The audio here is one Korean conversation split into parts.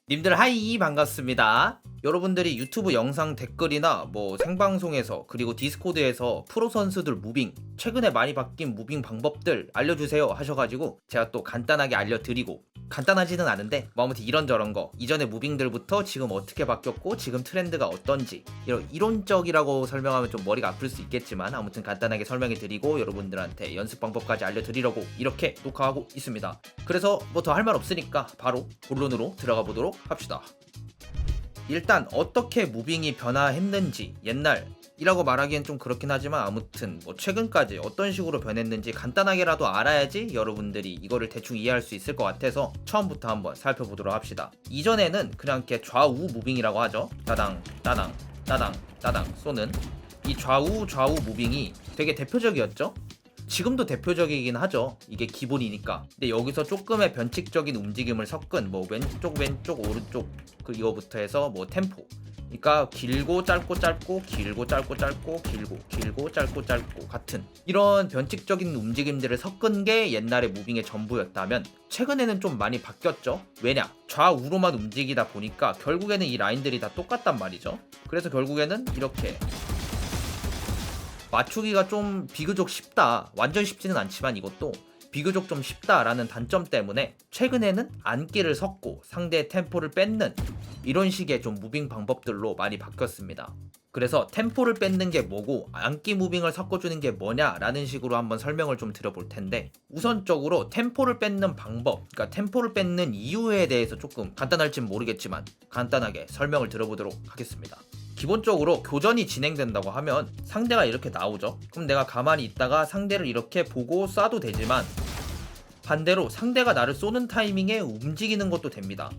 님들 하이 반갑습니다. 여러분들이 유튜브 영상 댓글이나 뭐 생방송에서 그리고 디스코드에서 프로 선수들 무빙 최근에 많이 바뀐 무빙 방법들 알려주세요 하셔가지고 제가 또 간단하게 알려드리고 간단하지는 않은데 뭐 아무튼 이런저런 거 이전의 무빙들부터 지금 어떻게 바뀌었고 지금 트렌드가 어떤지 이런 이론적이라고 설명하면 좀 머리가 아플 수 있겠지만 아무튼 간단하게 설명해 드리고 여러분들한테 연습 방법까지 알려드리려고 이렇게 녹화하고 있습니다. 그래서 뭐 더 할 말 없으니까 바로 본론으로 들어가 보도록 합시다. 일단 어떻게 무빙이 변화했는지 옛날이라고 말하기엔 좀 그렇긴 하지만 아무튼 뭐 최근까지 어떤 식으로 변했는지 간단하게라도 알아야지 여러분들이 이거를 대충 이해할 수 있을 것 같아서 처음부터 한번 살펴보도록 합시다. 이전에는 그냥 이렇게 좌우 무빙이라고 하죠. 따당 따당 따당 따당 쏘는 이 좌우 무빙이 되게 대표적이었죠. 지금도 대표적이긴 하죠. 이게 기본이니까. 근데 여기서 조금의 변칙적인 움직임을 섞은 뭐 왼쪽 오른쪽 이거부터 해서 뭐 템포. 그러니까 길고 짧고 길고 짧고 길고 짧고 같은 이런 변칙적인 움직임들을 섞은 게 옛날의 무빙의 전부였다면 최근에는 좀 많이 바뀌었죠. 왜냐? 좌우로만 움직이다 보니까 결국에는 이 라인들이 다 똑같단 말이죠. 그래서 결국에는 이렇게 맞추기가 좀 비교적 쉽다. 완전 쉽지는 않지만 이것도 비교적 좀 쉽다라는 단점 때문에 최근에는 안기를 섞고 상대의 템포를 뺏는 이런 식의 좀 무빙 방법들로 많이 바뀌었습니다. 그래서 템포를 뺏는 게 뭐고 안기 무빙을 섞어주는 게 뭐냐라는 식으로 한번 설명을 좀 드려볼 텐데 우선적으로 템포를 뺏는 방법, 그러니까 템포를 뺏는 이유에 대해서 조금 간단할진 모르겠지만 간단하게 설명을 들어보도록 하겠습니다. 기본적으로 교전이 진행된다고 하면 상대가 이렇게 나오죠. 그럼 내가 가만히 있다가 상대를 이렇게 보고 쏴도 되지만 반대로 상대가 나를 쏘는 타이밍에 움직이는 것도 됩니다.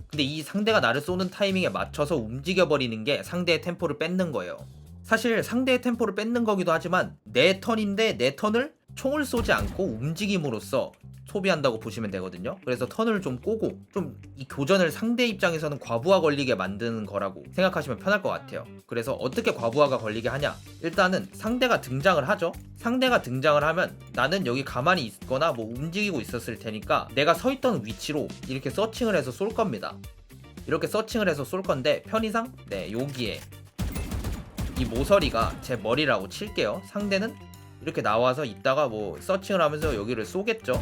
근데 이 상대가 나를 쏘는 타이밍에 맞춰서 움직여버리는 게 상대의 템포를 뺏는 거예요. 사실 상대의 템포를 뺏는 거기도 하지만 내 턴인데 내 턴을 총을 쏘지 않고 움직임으로써 소비한다고 보시면 되거든요. 그래서 턴을 좀 꼬고 좀 이 교전을 상대 입장에서는 과부하 걸리게 만드는 거라고 생각하시면 편할 것 같아요. 그래서 어떻게 과부하가 걸리게 하냐? 일단은 상대가 등장을 하죠. 상대가 등장을 하면 나는 여기 가만히 있거나 뭐 움직이고 있었을 테니까 내가 서 있던 위치로 이렇게 서칭을 해서 쏠 겁니다. 이렇게 서칭을 해서 쏠 건데 편의상 여기에 이 모서리가 제 머리라고 칠게요. 상대는 이렇게 나와서 있다가 뭐 서칭을 하면서 여기를 쏘겠죠.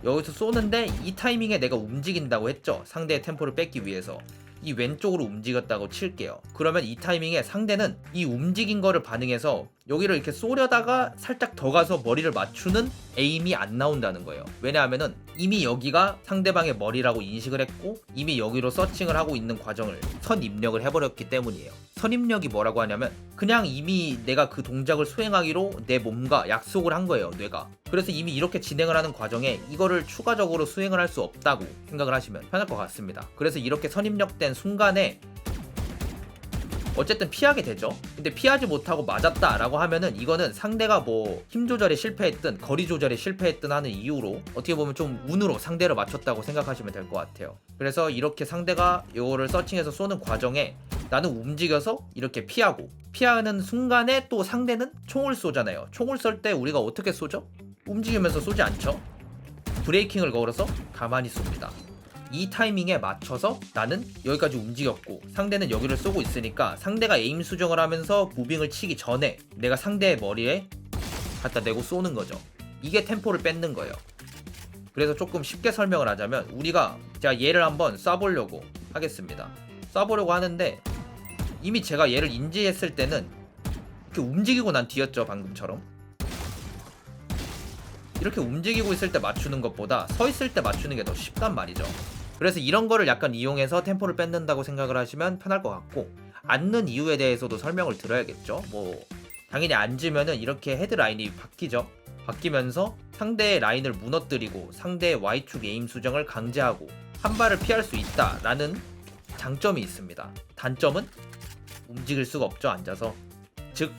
여기서 쏘는데 이 타이밍에 내가 움직인다고 했죠. 상대의 템포를 뺏기 위해서 이 왼쪽으로 움직였다고 칠게요. 그러면 이 타이밍에 상대는 이 움직인 거를 반응해서 여기를 이렇게 쏘려다가 살짝 더 가서 머리를 맞추는 에임이 안 나온다는 거예요. 왜냐하면은 이미 여기가 상대방의 머리라고 인식을 했고 이미 여기로 서칭을 하고 있는 과정을 선 입력을 해버렸기 때문이에요. 선 입력이 뭐라고 하냐면 그냥 이미 내가 그 동작을 수행하기로 내 몸과 약속을 한 거예요, 뇌가. 그래서 이미 이렇게 진행을 하는 과정에 이거를 추가적으로 수행을 할 수 없다고 생각을 하시면 편할 것 같습니다. 그래서 이렇게 선 입력된 순간에 어쨌든 피하게 되죠. 근데 피하지 못하고 맞았다라고 하면은 이거는 상대가 뭐 힘 조절에 실패했든 거리 조절에 실패했든 하는 이유로 어떻게 보면 좀 운으로 상대를 맞췄다고 생각하시면 될 것 같아요. 그래서 이렇게 상대가 이거를 서칭해서 쏘는 과정에 나는 움직여서 이렇게 피하는 순간에 또 상대는 총을 쏘잖아요. 총을 쏠 때 우리가 어떻게 쏘죠? 움직이면서 쏘지 않죠? 브레이킹을 걸어서 가만히 쏩니다. 이 타이밍에 맞춰서 나는 여기까지 움직였고 상대는 여기를 쏘고 있으니까 상대가 에임 수정을 하면서 무빙을 치기 전에 내가 상대의 머리에 갖다 대고 쏘는 거죠. 이게 템포를 뺏는 거예요. 그래서 조금 쉽게 설명을 하자면 제가 얘를 한번 쏴보려고 하겠습니다. 쏴보려고 하는데 이미 제가 얘를 인지했을 때는 이렇게 움직이고 난 뒤였죠. 방금처럼 이렇게 움직이고 있을 때 맞추는 것보다 서 있을 때 맞추는 게 더 쉽단 말이죠. 그래서 이런 거를 약간 이용해서 템포를 뺏는다고 생각을 하시면 편할 것 같고 앉는 이유에 대해서도 설명을 드려야겠죠. 뭐 당연히 앉으면은 이렇게 헤드 라인이 바뀌면서 상대의 라인을 무너뜨리고 상대의 Y축 에임 수정을 강제하고 한 발을 피할 수 있다라는 장점이 있습니다. 단점은 움직일 수가 없죠. 앉아서. 즉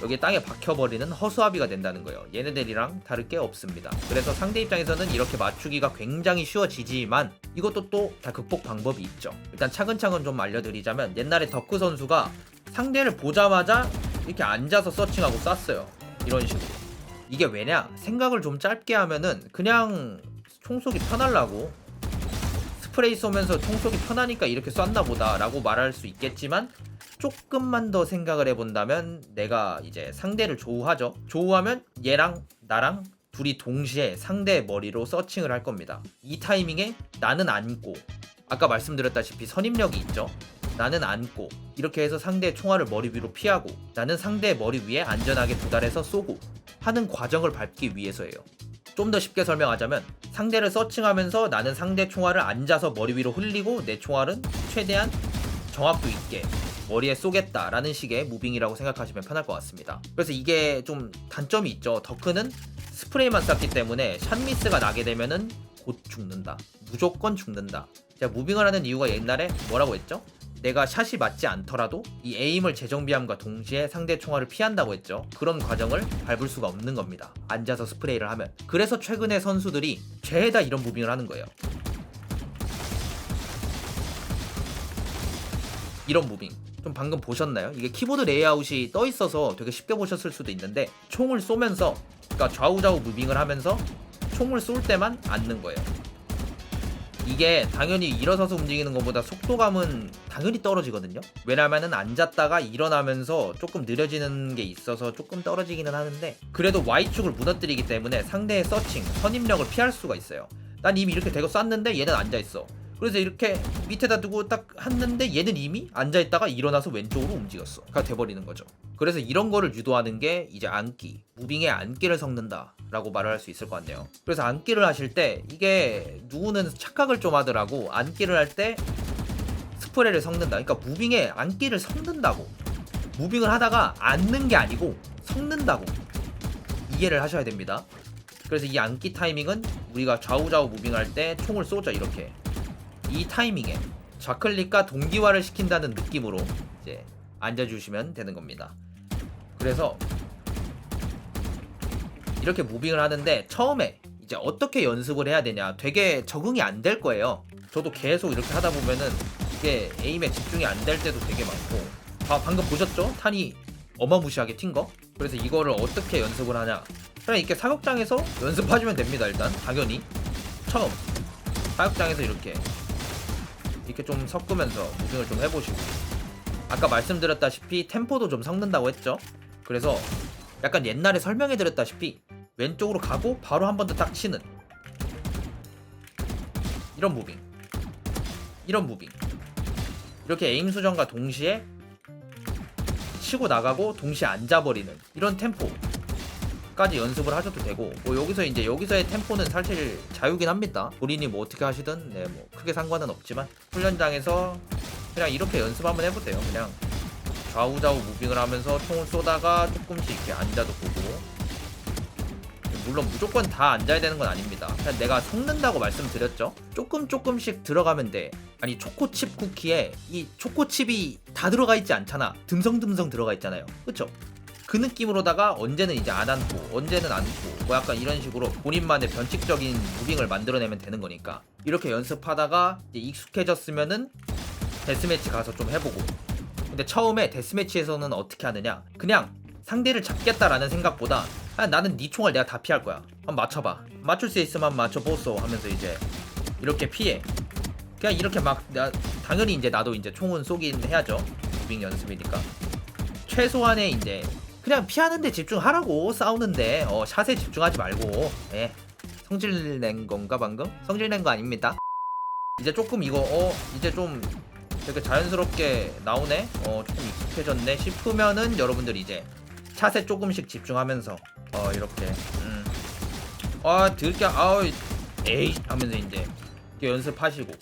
여기 땅에 박혀버리는 허수아비가 된다는 거예요. 얘네들이랑 다를 게 없습니다. 그래서 상대 입장에서는 이렇게 맞추기가 굉장히 쉬워지지만 이것도 또 다 극복 방법이 있죠. 일단 차근차근 좀 알려드리자면 옛날에 덕후 선수가 상대를 보자마자 이렇게 앉아서 서칭하고 쐈어요. 이런 식으로. 이게 왜냐? 생각을 좀 짧게 하면은 그냥 총속이 편하려고 스프레이 쏘면서 총 쏘기 편하니까 이렇게 쐈나 보다 라고 말할 수 있겠지만, 조금만 더 생각을 해본다면 내가 이제 상대를 조우하죠. 조우하면 얘랑 나랑 둘이 동시에 상대의 머리로 서칭을 할 겁니다. 이 타이밍에 나는 안고, 아까 말씀드렸다시피 선입력이 있죠. 나는 안고 이렇게 해서 상대의 총알을 머리 위로 피하고, 나는 상대의 머리 위에 안전하게 도달해서 쏘고 하는 과정을 밟기 위해서예요. 좀 더 쉽게 설명하자면, 상대를 서칭하면서 나는 상대 총알을 앉아서 머리 위로 흘리고 내 총알은 최대한 정확도 있게 머리에 쏘겠다라는 식의 무빙이라고 생각하시면 편할 것 같습니다. 그래서 이게 좀 단점이 있죠. 더크는 스프레이만 쐈기 때문에 샷미스가 나게 되면은 곧 죽는다. 무조건 죽는다. 제가 무빙을 하는 이유가 옛날에 뭐라고 했죠? 내가 샷이 맞지 않더라도 이 에임을 재정비함과 동시에 상대 총알을 피한다고 했죠. 그런 과정을 밟을 수가 없는 겁니다. 앉아서 스프레이를 하면. 그래서 최근에 선수들이 죄다 이런 무빙을 하는 거예요. 이런 무빙. 좀 방금 보셨나요? 이게 키보드 레이아웃이 떠 있어서 되게 쉽게 보셨을 수도 있는데, 총을 쏘면서, 그러니까 좌우좌우 무빙을 하면서 총을 쏠 때만 앉는 거예요. 이게 당연히 일어서서 움직이는 것보다 속도감은 당연히 떨어지거든요. 왜냐면은 앉았다가 일어나면서 조금 느려지는 게 있어서 조금 떨어지기는 하는데, 그래도 Y축을 무너뜨리기 때문에 상대의 서칭, 선입력을 피할 수가 있어요. 난 이미 이렇게 대고 쐈는데 얘는 앉아있어. 그래서 이렇게 밑에다 두고 딱 했는데 얘는 이미 앉아있다가 일어나서 왼쪽으로 움직였어가 돼버리는 거죠. 그래서 이런 거를 유도하는 게 이제 안기, 무빙에 안기를 섞는다 라고 말을 할 수 있을 것 같네요. 그래서 안기를 하실 때, 이게 누구는 착각을 좀 하더라고. 안기를 할 때 스프레이를 섞는다. 그러니까 무빙에 안기를 섞는다고, 무빙을 하다가 앉는 게 아니고 섞는다고 이해를 하셔야 됩니다. 그래서 이 안기 타이밍은 우리가 좌우좌우 무빙할 때 총을 쏘죠. 이렇게 이 타이밍에 좌클릭과 동기화를 시킨다는 느낌으로 이제 앉아주시면 되는 겁니다. 그래서 이렇게 무빙을 하는데, 처음에 이제 어떻게 연습을 해야 되냐, 되게 적응이 안 될 거예요. 저도 계속 이렇게 하다 보면은 이게 에임에 집중이 안 될 때도 되게 많고. 방금 보셨죠? 탄이 어마무시하게 튄 거? 그래서 이거를 어떻게 연습을 하냐, 그냥 이렇게 사격장에서 연습하시면 됩니다. 일단 당연히 처음 사격장에서 이렇게 좀 섞으면서 무빙을 좀 해보시고, 아까 말씀드렸다시피 템포도 좀 섞는다고 했죠. 그래서 약간 옛날에 설명해드렸다시피 왼쪽으로 가고 바로 한 번 더 딱 치는 이런 무빙, 이런 무빙, 이렇게 에임 수정과 동시에 치고 나가고 동시에 앉아버리는 이런 템포까지 연습을 하셔도 되고, 뭐 여기서의 템포는 사실 자유긴 합니다. 본인이 뭐 어떻게 하시든 뭐 크게 상관은 없지만, 훈련장에서 그냥 이렇게 연습 한번 해보세요. 그냥 좌우좌우 무빙을 하면서 총을 쏘다가 조금씩 이렇게 앉아도 보고. 물론 무조건 다 앉아야 되는 건 아닙니다. 그냥 내가 섞는다고 말씀드렸죠. 조금씩 들어가면 돼. 아니, 초코칩 쿠키에 이 초코칩이 다 들어가 있지 않잖아. 듬성듬성 들어가 있잖아요. 그쵸? 그 느낌으로다가 언제는 이제 안 앉고 언제는 앉고, 뭐 약간 이런 식으로 본인만의 변칙적인 무빙을 만들어내면 되는 거니까, 이렇게 연습하다가 이제 익숙해졌으면은 데스매치 가서 좀 해보고. 근데 처음에 데스매치에서는 어떻게 하느냐, 그냥 상대를 잡겠다라는 생각보다 나는 네 총알 내가 다 피할 거야, 한번 맞춰봐, 맞출 수 있으면 한번 맞춰보소 하면서 이제 이렇게 피해. 그냥 이렇게 막 당연히 이제 나도 이제 총은 쏘긴 해야죠. 무빙 연습이니까 최소한의 이제 그냥 피하는데 집중하라고. 싸우는데 샷에 집중하지 말고. 예. 성질 낸 건가 방금? 성질 낸 거 아닙니다. 이제 조금 이거 이제 좀 되게 자연스럽게 나오네, 조금 익숙해졌네 싶으면은 여러분들 이제 샷에 조금씩 집중하면서 이렇게 들게 에이 하면서 이제 연습하시고,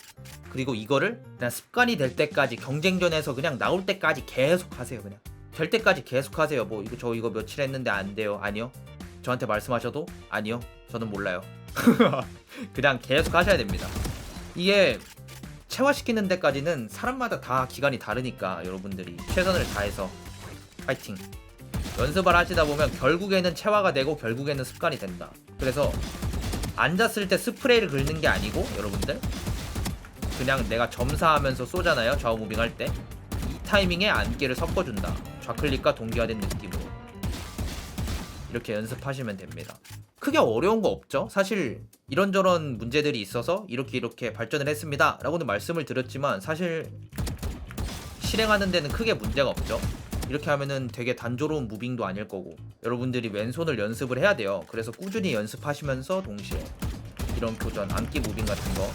그리고 이거를 그냥 습관이 될 때까지, 경쟁전에서 그냥 나올 때까지 계속 하세요. 그냥 될 때까지 계속 하세요. 뭐 저 이거 며칠 했는데 안 돼요. 아니요. 저한테 말씀하셔도 아니요. 저는 몰라요. 그냥 계속 하셔야 됩니다. 이게 체화시키는 데까지는 사람마다 다 기간이 다르니까 여러분들이 최선을 다해서 파이팅. 연습을 하시다 보면 결국에는 체화가 되고 결국에는 습관이 된다. 그래서 앉았을 때 스프레이를 긁는 게 아니고, 여러분들 그냥 내가 점사하면서 쏘잖아요. 좌우 무빙 할 때 이 타이밍에 안기를 섞어준다. 좌클릭과 동기화된 느낌으로 이렇게 연습하시면 됩니다. 크게 어려운 거 없죠. 사실 이런저런 문제들이 있어서 이렇게 발전을 했습니다 라고는 말씀을 드렸지만 사실 실행하는 데는 크게 문제가 없죠. 이렇게 하면은 되게 단조로운 무빙도 아닐 거고 여러분들이 왼손을 연습을 해야 돼요. 그래서 꾸준히 연습하시면서 동시에 이런 교전, 안기 무빙 같은 거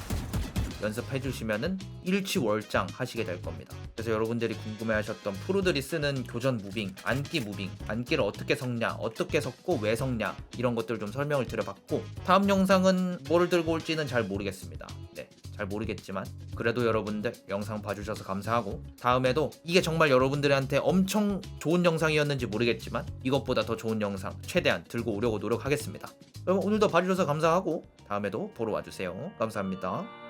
연습해 주시면은 일취월장 하시게 될 겁니다. 그래서 여러분들이 궁금해하셨던 프로들이 쓰는 교전 무빙, 안기 무빙, 안기를 어떻게 섞냐, 어떻게 섞고 왜 섞냐 이런 것들 좀 설명을 드려봤고 다음 영상은 뭐를 들고 올지는 잘 모르겠습니다. 네, 잘 모르겠지만 그래도 여러분들 영상 봐주셔서 감사하고 다음에도 이게 정말 여러분들한테 엄청 좋은 영상이었는지 모르겠지만 이것보다 더 좋은 영상 최대한 들고 오려고 노력하겠습니다. 여러분 오늘도 봐주셔서 감사하고 다음에도 보러 와주세요. 감사합니다.